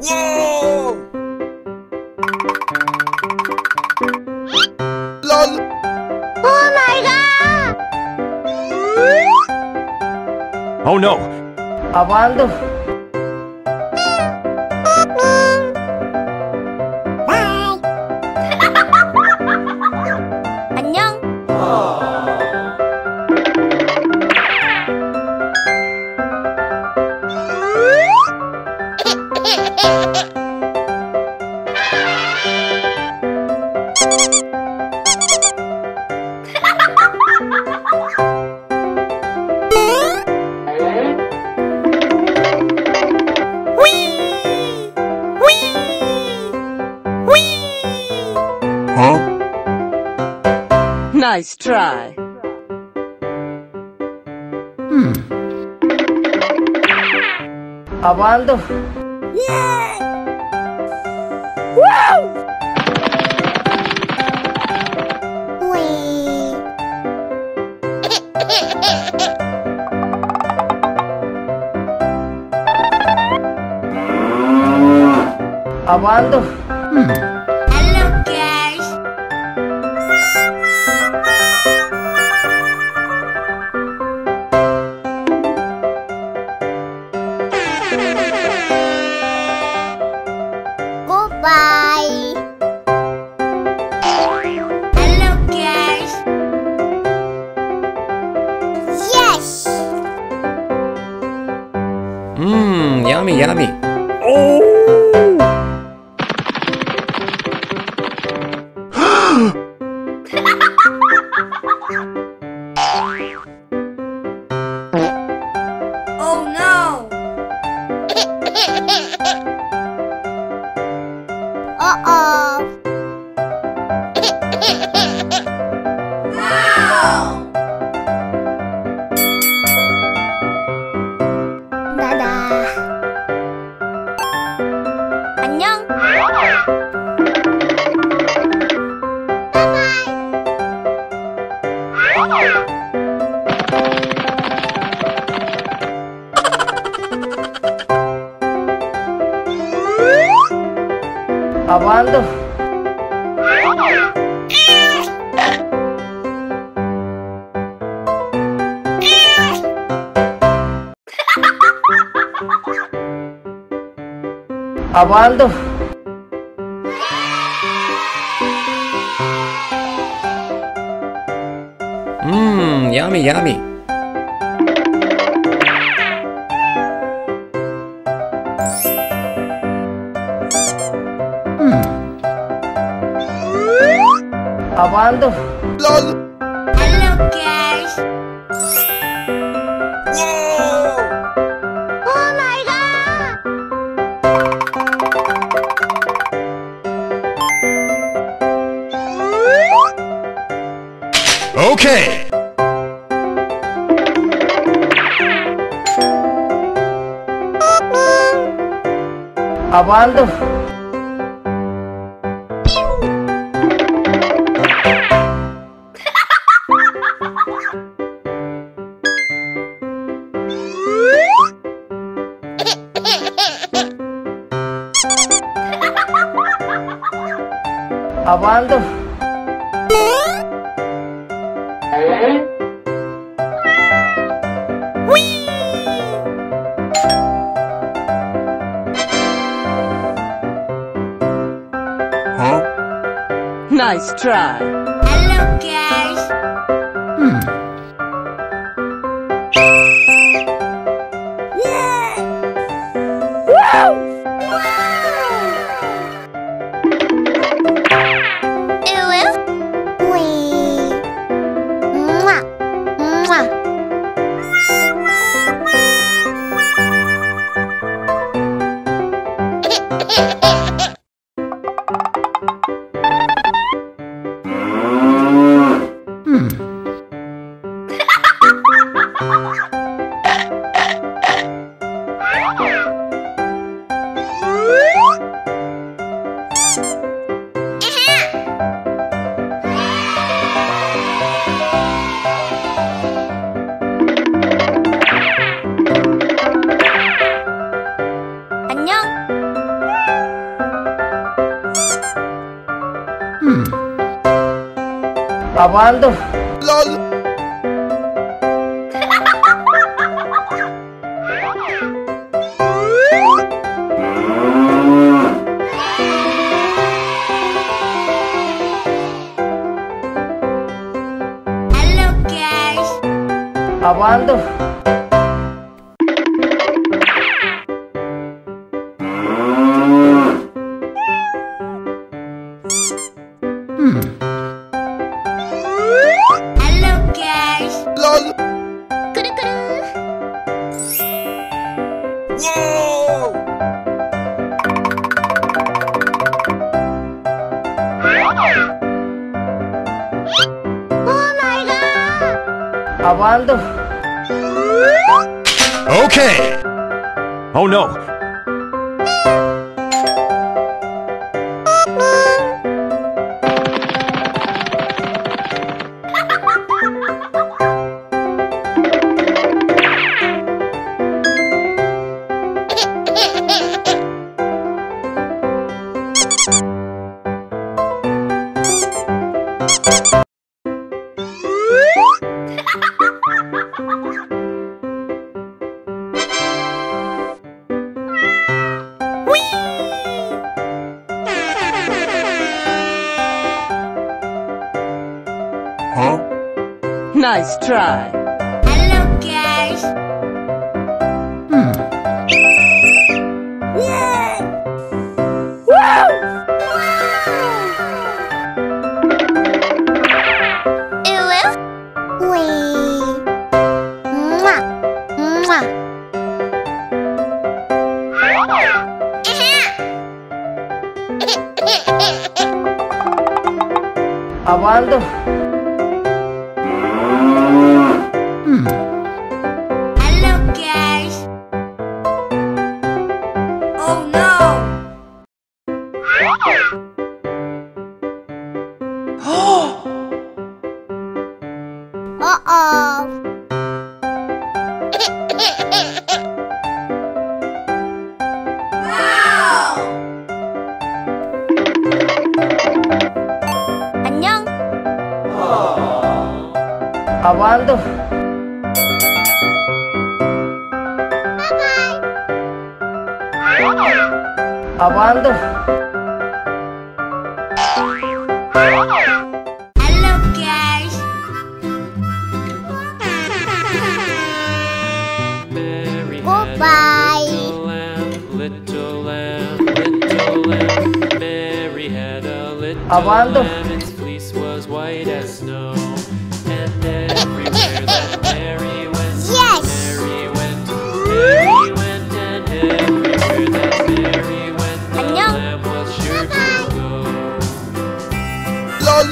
Whoa! LOL! Oh my god! Oh no! Apaan tuh? 안녕. Huh? Nice try. Apaan tuh? Wih. Apaan tuh? Hello guys. Goodbye. Hello guys. Yes. Yummy, yummy. Oh no. Uh-oh. Wow. Dadah. 안녕. Apaan tuh? Apaan tuh? Yummy, yummy. Apaan tuh? LOL! Hello guys. Whoa! Oh my god. Okay! Apaan tuh? Apaan tuh? Huh? Nice try. Hello guys. Apaan tuh? LOL. Hello guys. Apaan tuh? Hello guys. LOL. Kuru kuru. Whoa. Oh my god. Apaan tuh? Okay. Oh no. Huh? Nice try. Hello guys. Ew. Wee. Mwah. Mwah. Apaan tuh? Hello guys. Oh no. Uh-oh. Wow. 안녕. Apaan tuh? Apaan tuh? Hello guys. Mary Goodbye. little lamb, little lamb. Mary had a little Apaan tuh? lamb. Its fleece was white as snow. And everywhere that Mary went, Yes. Mary went, Mary went, and everywhere that Mary went, the 안녕. lamb was sure to go. LOL.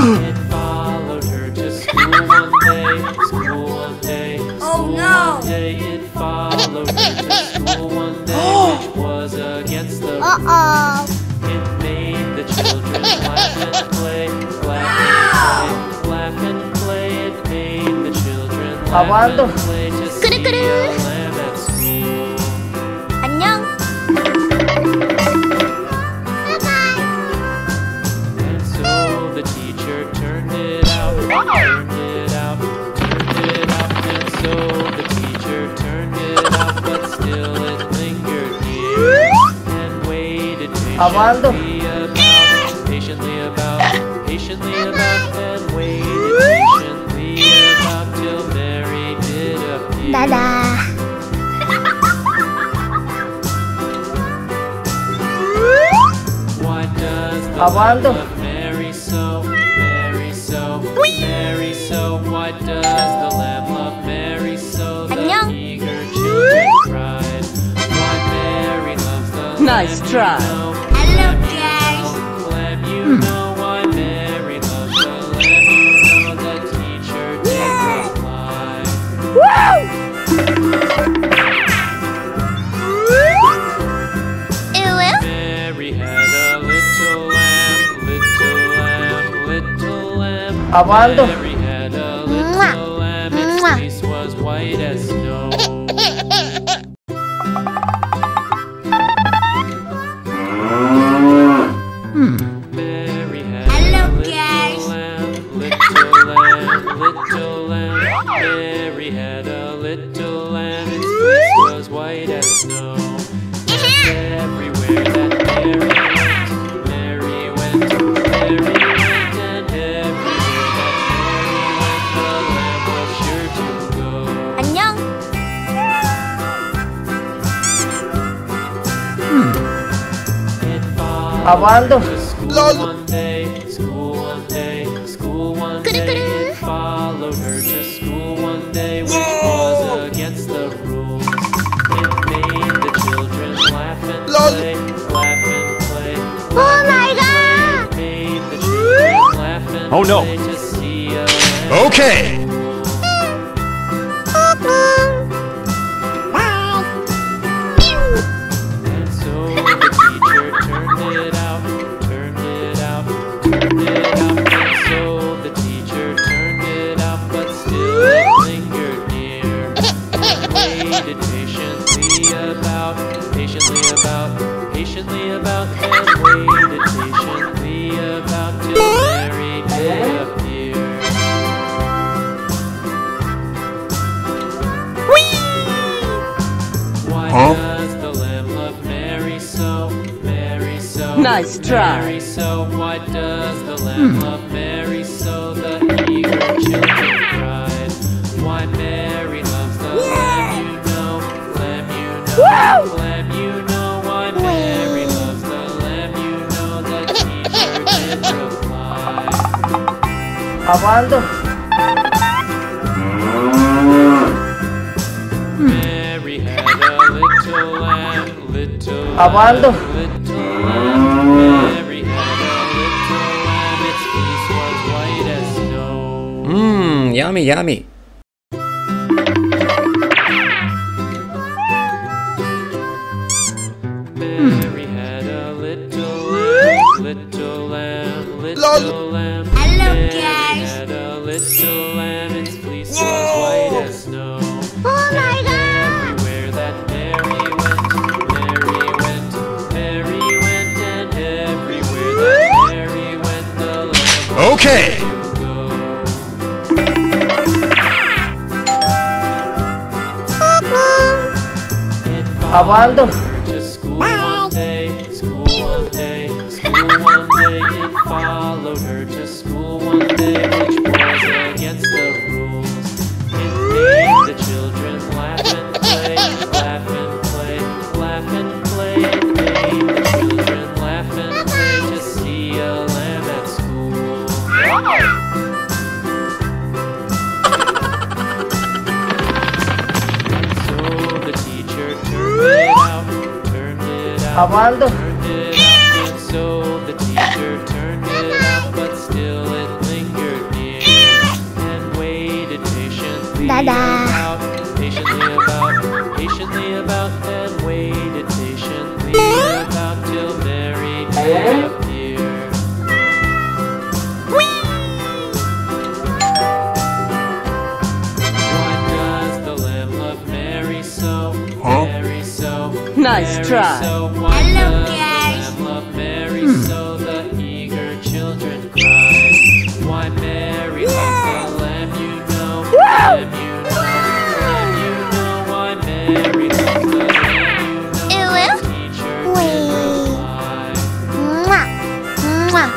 It followed her to school one day, school one day, Oh, school no. one day. It followed her to school one day, which was against the rules. Uh-oh. It made the children laugh and play, laugh and play, laugh and play. It made the children Apaan laugh tuh? and play to see Kuru-kuru. a lamb at school. 안녕. Bye-bye. And so the teacher turned it out, turned it out, turned it out. And so the teacher turned it out, but still it lingered near and waited Apaan tuh? patiently about, patiently about, and waited patiently about till Mary did appear. Dadah. Why does the Apaan lamb tuh? love Mary so, Mary so, Mary so? Why does the lamb love Mary so? The 안녕. eager children cried. Why Mary loves the Nice lamb, try. you know. Hello guys. Lamb, you know why Mary loves the lamb, you know. The teacher did reply. Ew. Mary had a little lamb, little lamb, little lamb. Apaan tuh? Mary had a Mwah. little lamb, its Mwah. fleece was white as snow. Mary had a little lamb, its fleece was white as snow. And everywhere that Mary went, and everywhere that Mary went, the lamb was sure to go. 안녕. It followed Abando. to school one day, school one day, school one day. It followed her to school one day, which was against the rules. It made the children laugh and play, laugh and play. Oh my god. It made the children laugh and Oh, no. play to see a Okay. And so the teacher turned it out, turned it out, turned it out. And so the teacher turned it out, but still it lingered near. And waited patiently about, patiently about, patiently about, and waited patiently about till Mary did appear. Why does the lamb love Mary so? Mary so. Nice try. Mary so. Why does the lamb love Mary so? The eager children cried. Why Mary loves the lamb, you know. Lamb, you know. Lamb, you know. Why Mary loves the lamb, you know. The teacher did reply. Abando. Mary had a little lamb, little Abando. lamb, little lamb. Mary had a little lamb, its fleece was white as snow. Mmm, yummy, yummy. Mary had a little lamb, little lamb, little lamb. Hello, Mary guys. had a little lamb, its fleece was white as snow. Oh my god. Everywhere that Mary went, Mary went, and everywhere that Mary went, the lamb Okay. to go. It Abando. followed her to school one day, school one day, school one day. It followed her to school one day, which was against the rules. It made the children laugh and play, laugh and play, laugh and play. It made the children laugh and play to see a lamb at school. So the teacher turned it out, turned it out, Abando. turned it out. And so the teacher turned it out, but still it lingered near. And waited patiently about, patiently about, patiently about, and waited patiently about till Mary did appear. Why does the lamb love Mary so? Mary so. Nice Mary try. so. Why Hello, does guys. the lamb love Mary so? The eager children cried. Why Mary loves the lamb, you know. Lamb, you know. Lamb, you know. Why Mary loves the lamb, you know. Ew. The teacher did reply. Mwah. Mwah.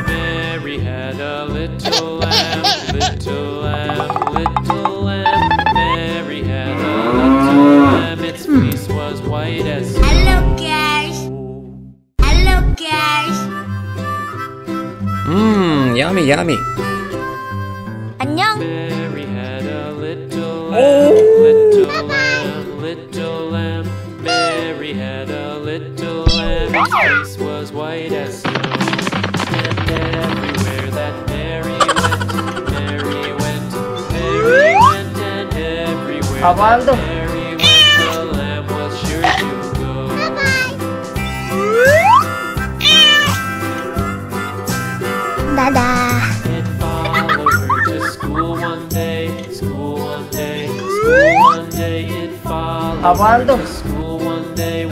Mary had a little lamb, little lamb, little lamb. Mary had a little lamb, its fleece was white as snow. Hello, guys. Hello, guys. Mmm, yummy, yummy. 안녕. Mary had a little lamb, little lamb, little lamb. Mary had a little lamb, its fleece was white as snow. And everywhere that Mary went, Mary went, Mary went, and everywhere Abando. that Mary went, the lamb was sure to go. Dada. It followed her to school one day, school one day, school one day. It followed her Abando. to school one day.